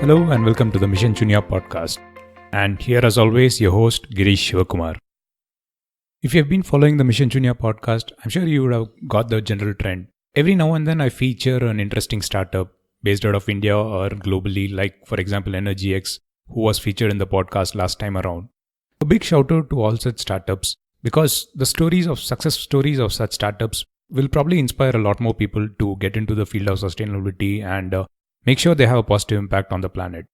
Hello and welcome to the Mission Shunya podcast. And here as always, your host Girish Shivakumar. If you have been following the Mission Shunya podcast, I'm sure you would have got the general trend. Every now and then I feature an interesting startup based out of India or globally, like for example EnergyX, who was featured in the podcast last time around. A big shout out to all such startups because the success stories of such startups will probably inspire a lot more people to get into the field of sustainability and make sure they have a positive impact on the planet.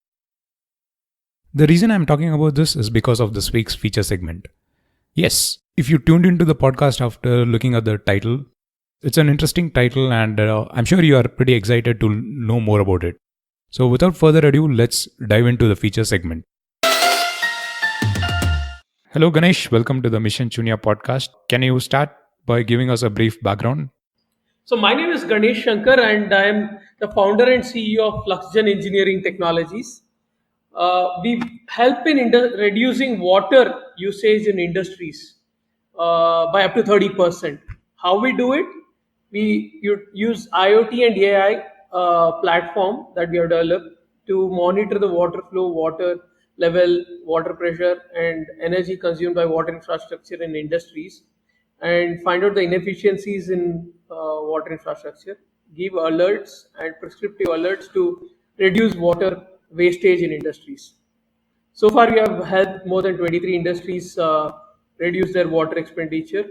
The reason I'm talking about this is because of this week's feature segment. Yes, if you tuned into the podcast after looking at the title, it's an interesting title and I'm sure you are pretty excited to know more about it. So without further ado, let's dive into the feature segment. Hello Ganesh, welcome to the Mission Shunya podcast. Can you start by giving us a brief background? So my name is Ganesh Shankar and I am the founder and CEO of FluxGen Engineering Technologies. We help in reducing water usage in industries by up to 30%. How we do it? We use IoT and AI platform that we have developed to monitor the water flow, water level, water pressure, and energy consumed by water infrastructure in industries, and find out the inefficiencies in water infrastructure, give alerts and prescriptive alerts to reduce water wastage in industries. So far, we have helped more than 23 industries reduce their water expenditure.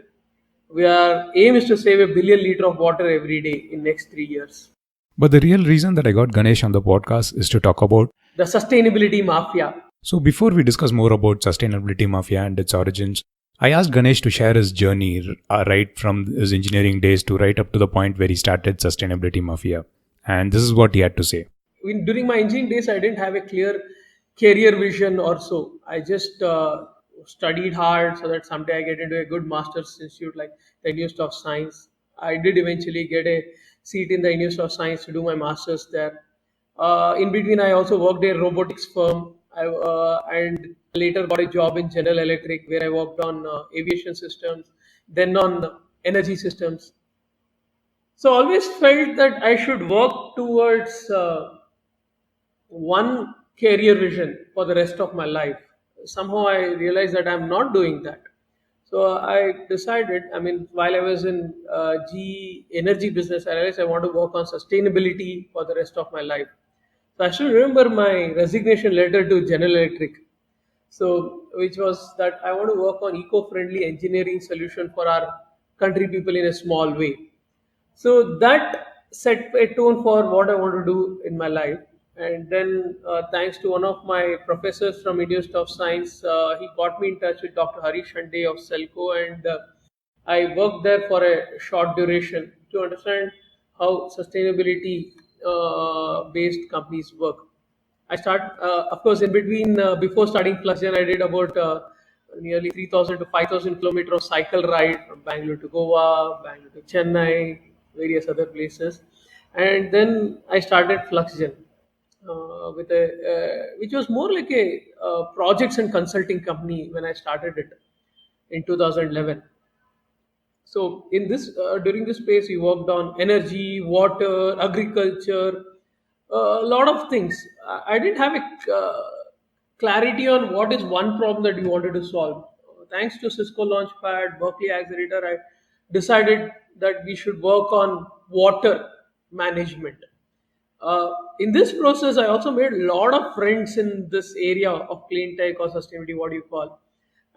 Our aim is to save a billion liter of water every day in next 3 years. But the real reason that I got Ganesh on the podcast is to talk about. The Sustainability Mafia. So before we discuss more about Sustainability Mafia and its origins, I asked Ganesh to share his journey right from his engineering days to right up to the point where he started Sustainability Mafia. And this is what he had to say. During my engineering days, I didn't have a clear career vision or so. I just studied hard so that someday I get into a good master's institute like the University of Science. I did eventually get a seat in the University of Science to do my master's there. In between, I also worked in a robotics firm. And later got a job in General Electric where I worked on aviation systems, then on energy systems. So always felt that I should work towards one career vision for the rest of my life. Somehow I realized that I'm not doing that. So I decided, while I was in GE energy business, I realized I want to work on sustainability for the rest of my life. So I still remember my resignation letter to General Electric. So, which was that I want to work on eco-friendly engineering solution for our country people in a small way. So that set a tone for what I want to do in my life. And then, thanks to one of my professors from University of Science, he got me in touch with Dr. Harish Hande of Selco, and I worked there for a short duration to understand how sustainability based companies work. Of course, in between, before starting FluxGen, I did about nearly 3,000 to 5,000 kilometers of cycle ride from Bangalore to Goa, Bangalore to Chennai, various other places. And then I started FluxGen which was more like a projects and consulting company when I started it in 2011. So in this during this space, we worked on energy, water, agriculture, a lot of things. I didn't have a clarity on what is one problem that we wanted to solve. Thanks to Cisco Launchpad, Berkeley Accelerator, I decided that we should work on water management. In this process, I also made a lot of friends in this area of clean tech or sustainability, what you call.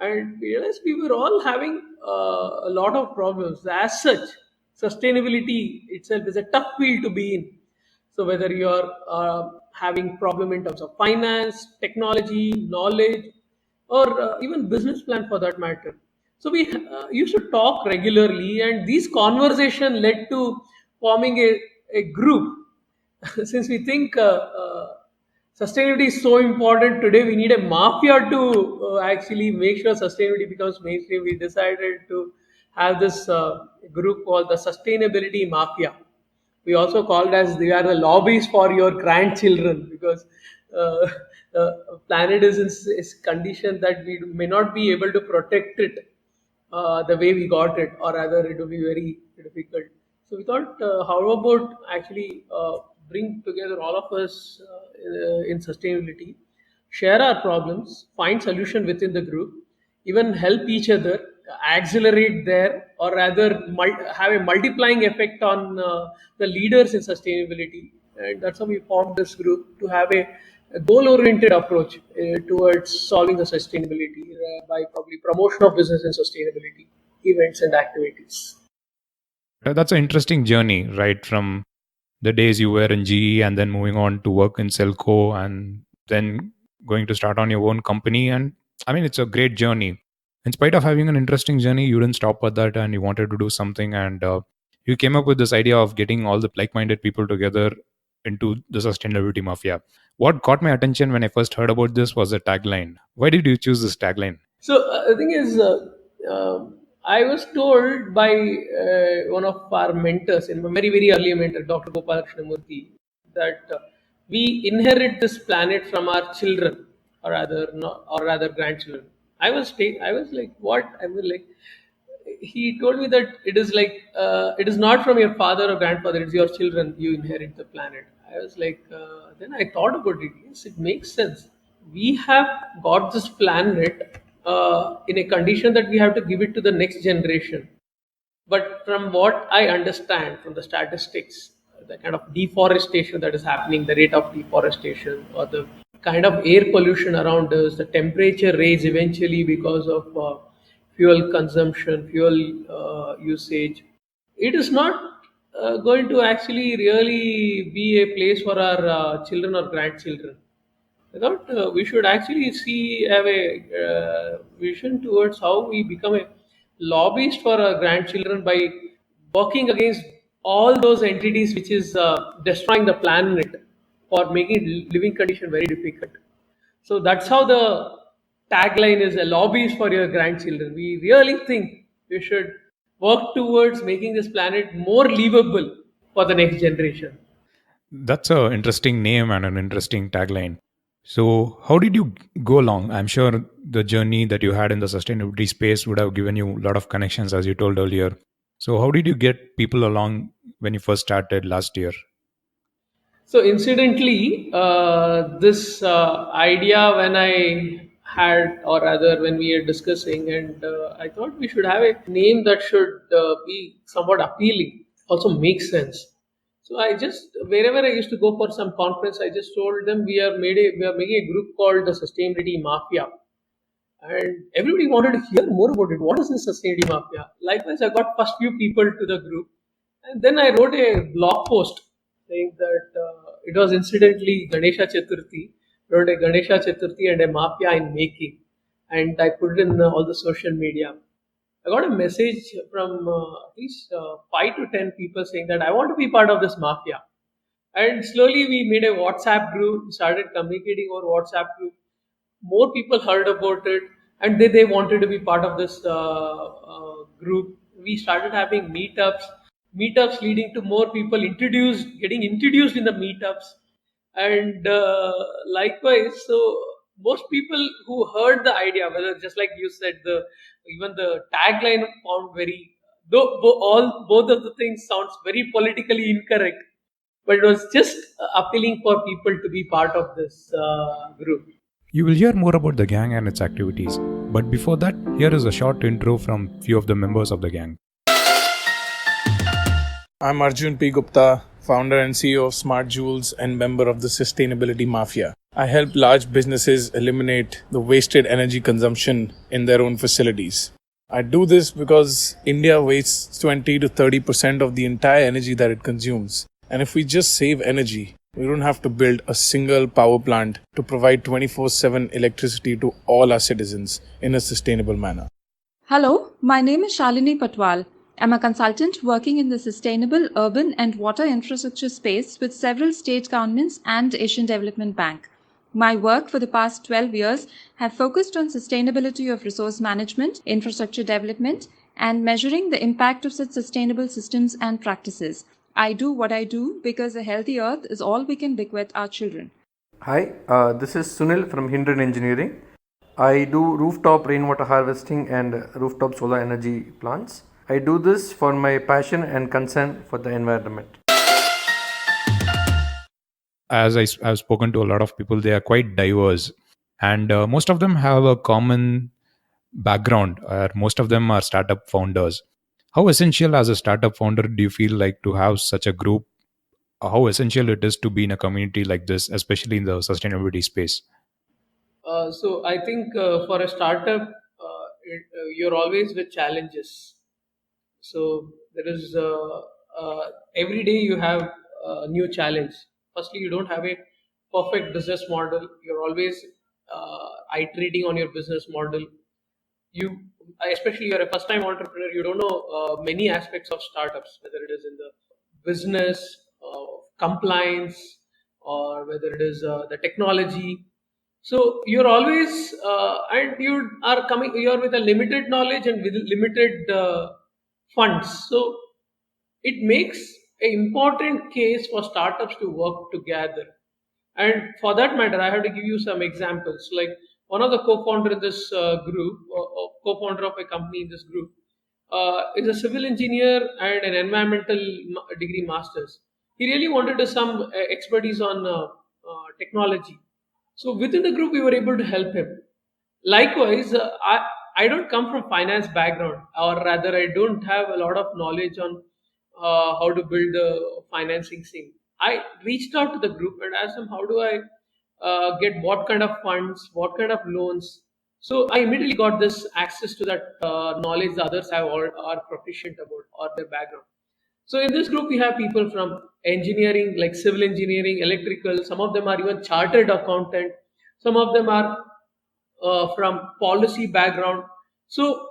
And we realized we were all having a lot of problems. As such, sustainability itself is a tough field to be in. So whether you're having problem in terms of finance, technology, knowledge, or even business plan for that matter. So we used to talk regularly, and these conversation led to forming a group. Since we think sustainability is so important today, we need a mafia to actually make sure sustainability becomes mainstream. We decided to have this group called the Sustainability Mafia. We also called as they are the lobbyists for your grandchildren, because uh, the planet is condition that we may not be able to protect it the way we got it, or rather, it will be very difficult. So we thought, how about actually bring together all of us in in sustainability, share our problems, find solution within the group, even help each other, accelerate there, or rather have a multiplying effect on the leaders in sustainability. And that's how we formed this group to have a goal-oriented approach towards solving the sustainability by probably promotion of business and sustainability events and activities. That's an interesting journey, right? From the days you were in GE and then moving on to work in Selco and then going to start on your own company. And I mean, it's a great journey. In spite of having an interesting journey, you didn't stop at that and you wanted to do something. And you came up with this idea of getting all the like minded people together into the Sustainability Mafia. What caught my attention when I first heard about this was the tagline. Why did you choose this tagline? So the thing is, I was told by one of our mentors, in my very very early mentor, Dr. Gopalakrishna, that we inherit this planet from our children, or rather grandchildren. I was like, what? I was like, he told me that it is like it is not from your father or grandfather; it's your children. You inherit the planet. I was like, then I thought about it. Yes, it makes sense. We have got this planet in a condition that we have to give it to the next generation. But from what I understand from the statistics, the kind of deforestation that is happening, the rate of deforestation, or the kind of air pollution around us, the temperature raise eventually because of fuel consumption, fuel usage, it is not going to actually really be a place for our children or grandchildren. I thought we should actually have a vision towards how we become a lobbyist for our grandchildren by working against all those entities which is destroying the planet or making living condition very difficult. So that's how the tagline is: a lobbyist for your grandchildren. We really think we should work towards making this planet more livable for the next generation. That's an interesting name and an interesting tagline. So, how did you go along? I'm sure the journey that you had in the sustainability space would have given you a lot of connections, as you told earlier. So, how did you get people along when you first started last year? So, incidentally, this idea when I had, or rather, when we were discussing, and I thought we should have a name that should be somewhat appealing, also makes sense. So, I just wherever I used to go for some conference, I just told them we are making a group called the Sustainability Mafia, and everybody wanted to hear more about it. What is this Sustainability Mafia? Likewise, I got first few people to the group, and then I wrote a blog post saying that it was incidentally Ganesha Chaturthi, wrote a Ganesha Chaturthi and a Mafia in making, and I put it in all the social media. I got a message from at least 5 to 10 people saying that I want to be part of this mafia. And slowly we made a WhatsApp group, started communicating over WhatsApp group. More people heard about it, and they wanted to be part of this group. We started having meetups leading to more people getting introduced in the meetups, and likewise. So most people who heard the idea, whether just like you said, the even the tagline found very though both of the things sounds very politically incorrect, but it was just appealing for people to be part of this group. You will hear more about the gang and its activities. But before that, here is a short intro from few of the members of the gang. I'm Arjun P. Gupta, founder and CEO of Smart Jewels and member of the Sustainability Mafia. I help large businesses eliminate the wasted energy consumption in their own facilities. I do this because India wastes 20 to 30% of the entire energy that it consumes. And if we just save energy, we don't have to build a single power plant to provide 24/7 electricity to all our citizens in a sustainable manner. Hello, my name is Shalini Patwal. I'm a consultant working in the sustainable urban and water infrastructure space with several state governments and Asian Development Bank. My work for the past 12 years have focused on sustainability of resource management, infrastructure development, and measuring the impact of such sustainable systems and practices. I do what I do because a healthy earth is all we can bequeath our children. Hi, this is Sunil from Hindran Engineering. I do rooftop rainwater harvesting and rooftop solar energy plants. I do this for my passion and concern for the environment. as I've spoken to a lot of people, they are quite diverse, and most of them have a common background. Most of them are startup founders. How essential as a startup founder do you feel like to have such a group? How essential it is to be in a community like this, especially in the sustainability space? So I think for a startup, you're always with challenges. So there is every day you have a new challenge. Firstly, you don't have a perfect business model. You're always iterating on your business model. You, especially you're a first time entrepreneur, you don't know many aspects of startups, whether it is in the business, compliance, or whether it is the technology. So you're always and you are coming, you're with a limited knowledge and with limited funds. So it makes an important case for startups to work together. And for that matter, I have to give you some examples. Like one of the co-founder in this group, or co-founder of a company in this group, is a civil engineer and an environmental degree masters. He really wanted some expertise on technology. So within the group, we were able to help him. Likewise, I don't come from finance background, or rather, I don't have a lot of knowledge on how to build the financing scene. I reached out to the group and asked them, how do I get what kind of funds, what kind of loans. So I immediately got this access to that knowledge the others have or are proficient about or their background. So in this group, we have people from engineering, like civil engineering, electrical. Some of them are even chartered accountant. Some of them are from policy background. So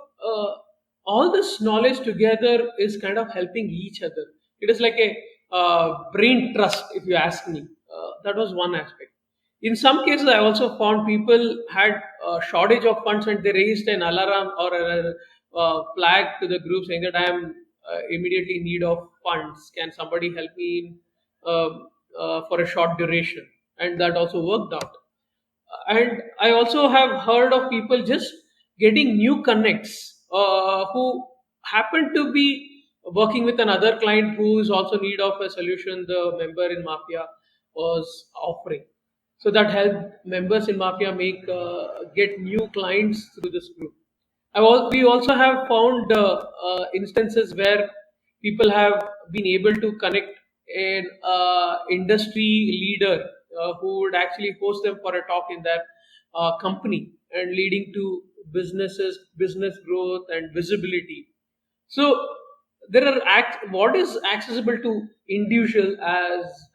all this knowledge together is kind of helping each other. It is like a brain trust, if you ask me. That was one aspect. In some cases, I also found people had a shortage of funds and they raised an alarm or a flag to the group saying that I am immediately in need of funds. Can somebody help me in, for a short duration? And that also worked out. And I also have heard of people just getting new connects who happen to be working with another client who is also in need of a solution the member in Mafia was offering. So that helped members in Mafia make get new clients through this group. We also have found instances where people have been able to connect an industry leader who would actually host them for a talk in their company and leading to business growth and visibility. So there are what is accessible to individual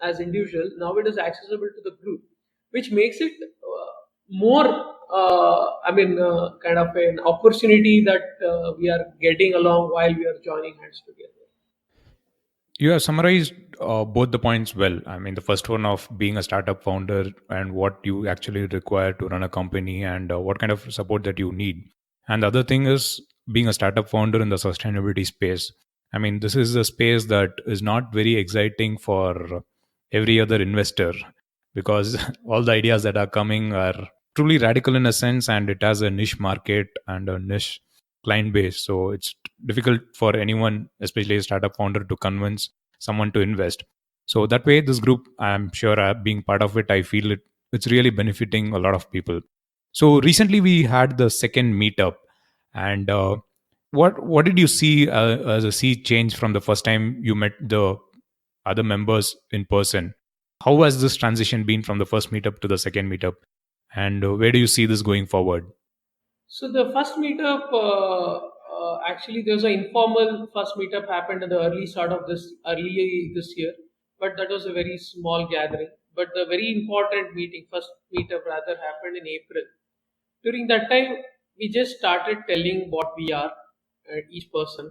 as individual, now it is accessible to the group, which makes it more kind of an opportunity that we are getting along while we are joining hands together. You have summarized both the points well. I mean, the first one of being a startup founder and what you actually require to run a company and what kind of support that you need. And the other thing is being a startup founder in the sustainability space. I mean, this is a space that is not very exciting for every other investor because all the ideas that are coming are truly radical in a sense, and it has a niche market and a niche client base. So it's difficult for anyone, especially a startup founder, to convince someone to invest. So that way, this group, I'm sure, being part of it, I feel it's really benefiting a lot of people. So recently, we had the second meetup, and what did you see as a sea change from the first time you met the other members in person? How has this transition been from the first meetup to the second meetup, and where do you see this going forward? So the first meetup, actually, there was an informal first meetup happened at the early this year, but that was a very small gathering. But the very important first meetup rather, happened in April. During that time, we just started telling what we are, each person,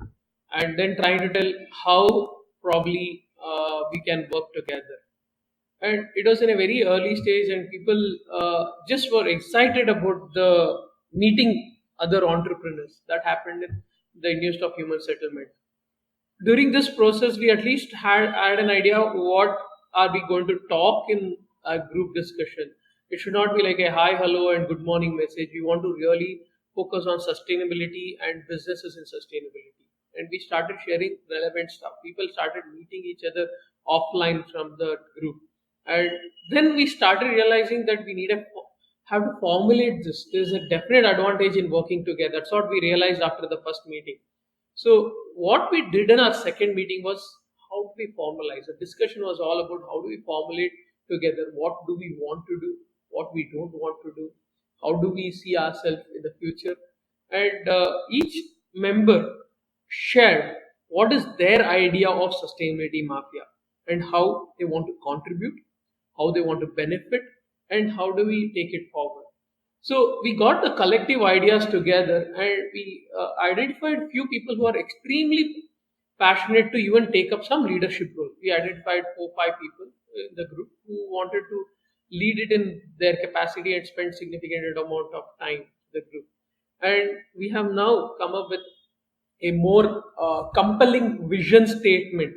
and then trying to tell how probably we can work together. And it was in a very early stage, and people just were excited about the meeting other entrepreneurs. That happened in the Institute of Human Settlement. During this process, we at least had an idea what are we going to talk in a group discussion. It should not be like a hi, hello, and good morning message. We want to really focus on sustainability and businesses in sustainability. And we started sharing relevant stuff. People started meeting each other offline from the group. And then we started realizing that we have to formulate this. There's a definite advantage in working together. That's what we realized after the first meeting. So what we did in our second meeting was, how do we formalize? The discussion was all about how do we formulate together, what do we want to do, what we don't want to do, how do we see ourselves in the future, and each member shared what is their idea of sustainability mafia and how they want to contribute, how they want to benefit, and how do we take it forward. So we got the collective ideas together, and we identified few people who are extremely passionate to even take up some leadership role. We identified 4 5 people in the group who wanted to lead it in their capacity and spend significant amount of time in the group. And we have now come up with a more compelling vision statement.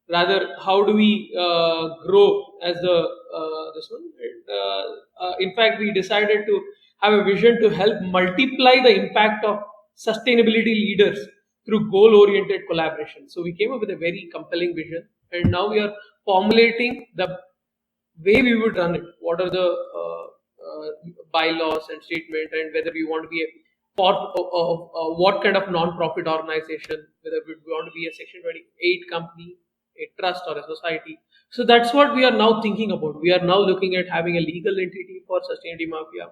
Rather, how do we grow as the this one? In fact, we decided to have a vision to help multiply the impact of sustainability leaders through goal-oriented collaboration. So we came up with a very compelling vision, and now we are formulating the way we would run it. What are the bylaws and statement, and whether we want to be a what kind of non-profit organization, whether we want to be a Section 28 company, a trust, or a society. So that's what we are now thinking about. We are now looking at having a legal entity for Sustainability Mafia,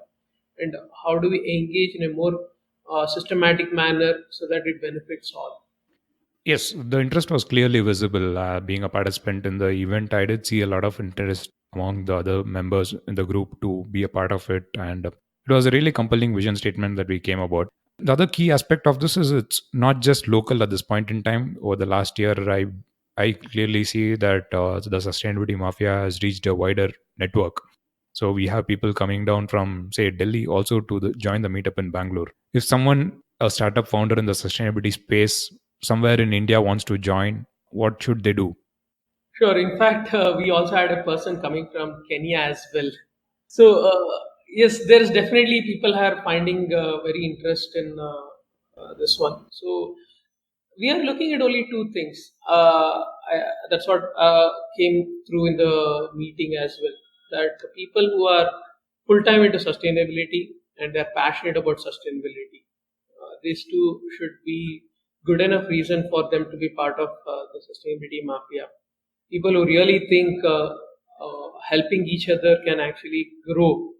and how do we engage in a more systematic manner so that it benefits all. Yes, the interest was clearly visible. Being a participant in the event, I did see a lot of interest among the other members in the group to be a part of it. And it was a really compelling vision statement that we came about. The other key aspect of this is it's not just local at this point in time. Over the last year, I clearly see that the Sustainability Mafia has reached a wider network. So we have people coming down from, say, Delhi also to join the meetup in Bangalore. If someone, a startup founder in the sustainability space, somewhere in India wants to join, what should they do? Sure. In fact, we also had a person coming from Kenya as well. So yes, there is definitely people are finding very interest in this one. So we are looking at only two things. That's what came through in the meeting as well. That the people who are full time into sustainability and they're passionate about sustainability, these two should be good enough reason for them to be part of the sustainability mafia. People who really think helping each other can actually grow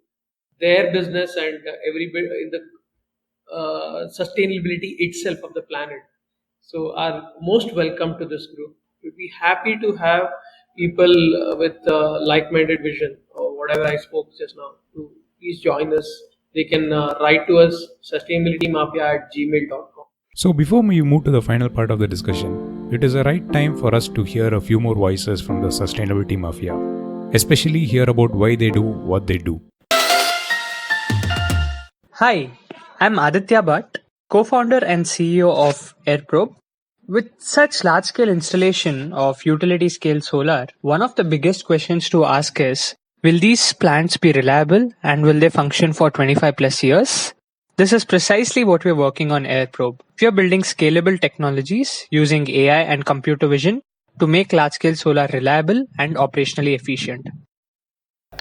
their business and everybody in the sustainability itself of the planet. So are most welcome to this group. We'd be happy to have people with like-minded vision or whatever I spoke just now to please join us. They can write to us sustainabilitymafia@gmail.com. So before we move to the final part of the discussion, it is a right time for us to hear a few more voices from the Sustainability Mafia, especially hear about why they do what they do. Hi, I'm Aditya Bhatt, co-founder and CEO of AirProbe. With such large-scale installation of utility-scale solar, one of the biggest questions to ask is, will these plants be reliable and will they function for 25 plus years? This is precisely what we're working on AirProbe. We are building scalable technologies using AI and computer vision to make large-scale solar reliable and operationally efficient.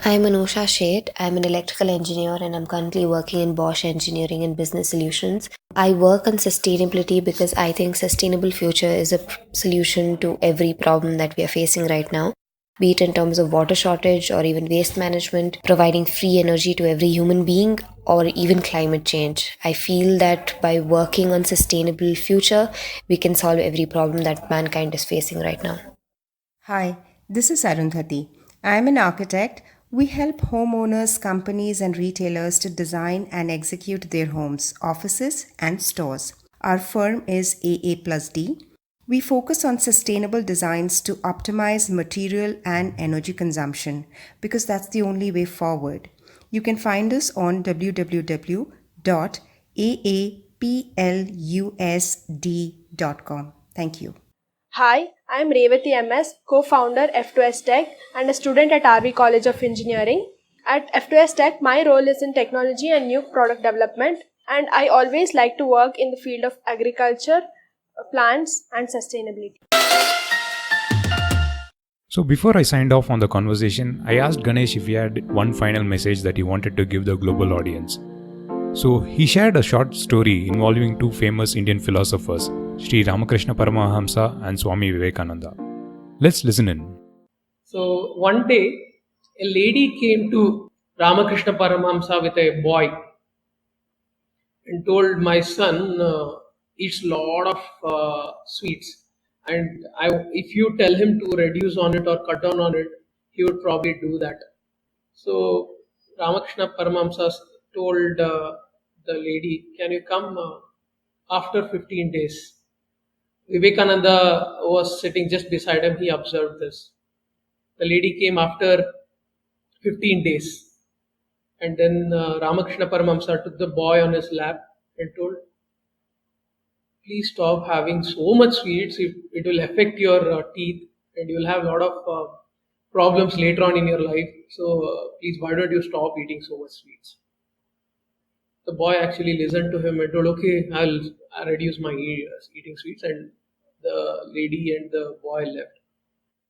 I'm Anusha Sheth. I'm an electrical engineer and I'm currently working in Bosch Engineering and Business Solutions. I work on sustainability because I think sustainable future is a solution to every problem that we are facing right now, be it in terms of water shortage or even waste management, providing free energy to every human being, or even climate change. I feel that by working on sustainable future, we can solve every problem that mankind is facing right now. Hi, this is Arundhati. I am an architect. We help homeowners, companies, and retailers to design and execute their homes, offices, and stores. Our firm is AA plus D. We focus on sustainable designs to optimize material and energy consumption because that's the only way forward. You can find us on www.aaplusd.com. Thank you. Hi, I am Revati MS, co-founder F2S Tech and a student at RV College of Engineering. At F2S Tech, my role is in technology and new product development, and I always like to work in the field of agriculture, plants, and sustainability. So before I signed off on the conversation, I asked Ganesh if he had one final message that he wanted to give the global audience. So he shared a short story involving two famous Indian philosophers, Sri Ramakrishna Paramahamsa and Swami Vivekananda. Let's listen in. So one day, a lady came to Ramakrishna Paramahamsa with a boy and told, my son eats a lot of sweets, and if you tell him to reduce on it or cut down on it, he would probably do that. So Ramakrishna Paramahamsa told the lady, can you come after 15 days? Vivekananda was sitting just beside him. He observed this. The lady came after 15 days. And then Ramakrishna Paramahamsa took the boy on his lap and told, please stop having so much sweets. It will affect your teeth and you will have a lot of problems later on in your life. So please, why don't you stop eating so much sweets? The boy actually listened to him and told, okay, I'll reduce my eating sweets. And the lady and the boy left.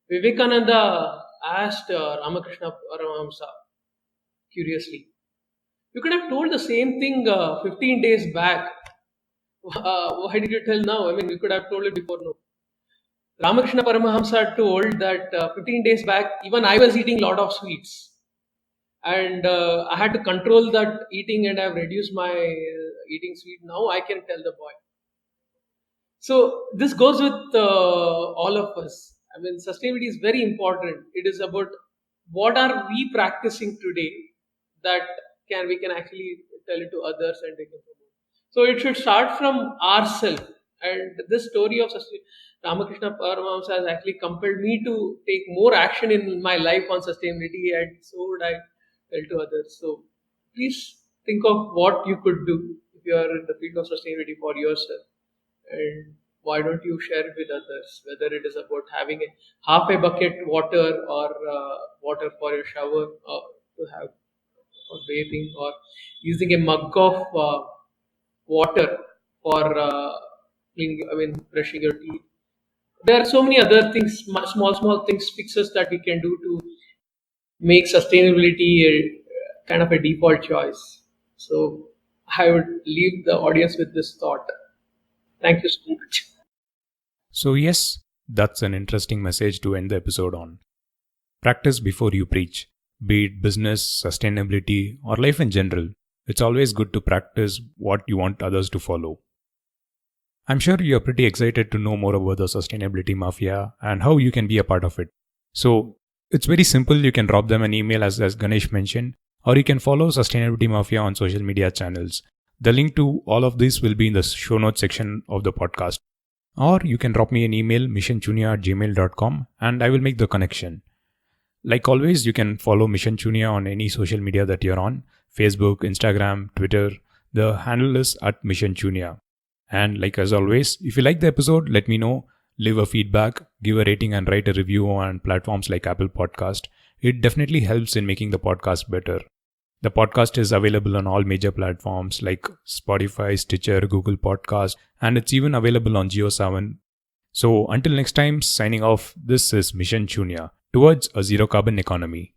Vivekananda asked Ramakrishna Paramahamsa curiously, you could have told the same thing 15 days back. Why did you tell now? I mean, you could have told it before. No. Ramakrishna Paramahamsa told that 15 days back, even I was eating a lot of sweets. And I had to control that eating and I've reduced my eating sweet. Now I can tell the boy. So this goes with all of us. I mean, sustainability is very important. It is about what are we practicing today that we can actually tell it to others and they can promote. So it should start from ourselves. And this story of Ramakrishna Paramahamsa has actually compelled me to take more action in my life on sustainability, and so would I tell to others. So please think of what you could do if you are in the field of sustainability for yourself. And why don't you share it with others, whether it is about having half a bucket water or water for your shower or to have for bathing, or using a mug of water for brushing your teeth. There are so many other things, small things, fixes that we can do to make sustainability a kind of a default choice. So I would leave the audience with this thought. Thank you so much. So yes, that's an interesting message to end the episode on. Practice before you preach. Be it business, sustainability, or life in general, it's always good to practice what you want others to follow. I'm sure you're pretty excited to know more about the Sustainability Mafia and how you can be a part of it. So it's very simple. You can drop them an email as Ganesh mentioned, or you can follow Sustainability Mafia on social media channels. The link to all of this will be in the show notes section of the podcast. Or you can drop me an email, missionshunya@gmail.com, and I will make the connection. Like always, you can follow Mission Shunya on any social media that you're on. Facebook, Instagram, Twitter. The handle is @Mission Shunya. And like as always, if you like the episode, let me know. Leave a feedback, give a rating and write a review on platforms like Apple Podcast. It definitely helps in making the podcast better. The podcast is available on all major platforms like Spotify, Stitcher, Google Podcast, and it's even available on Geo7. So until next time, signing off, this is Mission Shunya, towards a zero carbon economy.